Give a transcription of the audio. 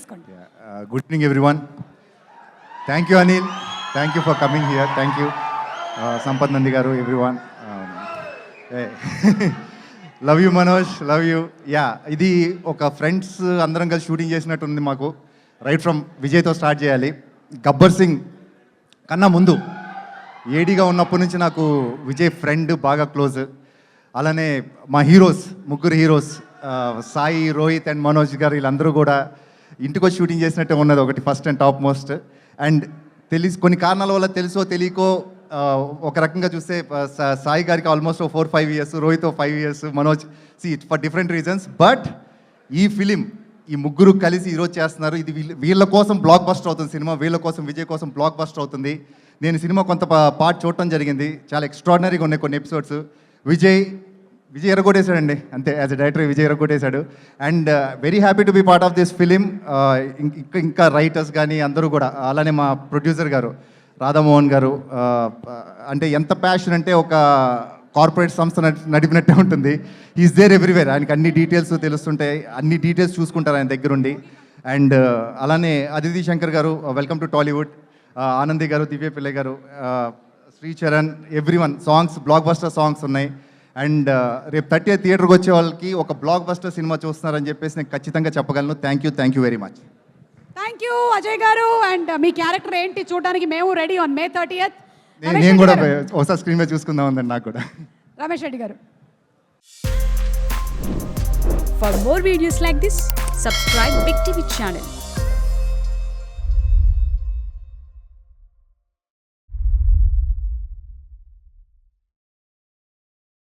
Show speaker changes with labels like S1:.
S1: తీసుకోండి.
S2: Good evening everyone. Thank you Anil, thank you for coming here. Thank you Sampath Nandi garu, everyone. Love you Manoj, love you. Yeah, ఇది ఒక friends అందరం కలిసి shooting చేసినట్టు ఉంది మాకు. రైట్ ఫ్రమ్ విజయ్తో స్టార్ట్ చేయాలి. గబ్బర్ సింగ్ కన్నా ముందు ఏడీగా ఉన్నప్పటి నుంచి నాకు విజయ్ ఫ్రెండ్, బాగా క్లోజ్. అలానే మా హీరోస్, ముగ్గురు హీరోస్, సాయి, రోహిత్ అండ్ మనోజ్ గారు, వీళ్ళందరూ కూడా ఇంటికి వచ్చి షూటింగ్ చేసినట్టే ఉన్నది ఒకటి, first and top most. And కొన్ని కారణాల వల్ల తెలుసో తెలియకో ఒక రకంగా చూస్తే సాయి గారికి almost 4-5 years, Rohit 5 years, Manoj for different reasons. But ఈ ఫిలిం ఈ ముగ్గురు కలిసి ఈరోజు చేస్తున్నారు. ఇది వీళ్ళ కోసం బ్లాక్ బస్టర్ అవుతుంది సినిమా, వీళ్ళ కోసం, విజయ్ కోసం బ్లాక్ బస్టర్ అవుతుంది. నేను సినిమా కొంత పార్ట్ చూడటం జరిగింది. చాలా ఎక్స్ట్రాడినరీగా ఉన్నాయి కొన్ని ఎపిసోడ్స్. విజయ్ ఎరగొట్టేశాడండి, అంతే. యాజ్ ఎ డైరెక్టర్ విజయ్ ఎరగొట్టేశాడు. And very happy to be part of this film. ఇంకా రైటర్స్ కానీ అందరూ కూడా, అలానే మా ప్రొడ్యూసర్ గారు రాధామోహన్ గారు, అంటే ఎంత ప్యాషన్ అంటే ఒక కార్పొరేట్ సంస్థ నడిపినట్టే ఉంటుంది. Is there everywhere. ఆయనకి అన్ని డీటెయిల్స్ తెలుస్తుంటాయి, అన్ని డీటెయిల్స్ చూసుకుంటారు ఆయన దగ్గరుండి. అండ్ అలానే అదితి శంకర్ గారు, వెల్కమ్ టు టాలీవుడ్. ఆనంది గారు, దివ్య పిల్లై గారు, Sricharan, everyone. Songs block buster songs ఉన్నాయి. అండ్ రేపు 30th థియేటర్కి వచ్చే వాళ్ళకి ఒక బ్లాక్ బస్టర్ సినిమా చూస్తున్నారని చెప్పేసి నేను ఖచ్చితంగా చెప్పగలను. Thank you very much.
S1: Thank you Ajay గారు. అండ్ మీ క్యారెక్టర్ ఏంటి చూడడానికి మేము రెడీ ఆన్ May 30th.
S2: నేను కూడా ఒకసారి స్క్రీన్ మీద చూసుకుందాం ఉందండి నాకు కూడా.
S1: రమేష్ రెడ్డి గారు.
S3: For more videos like this, subscribe Big TV channel.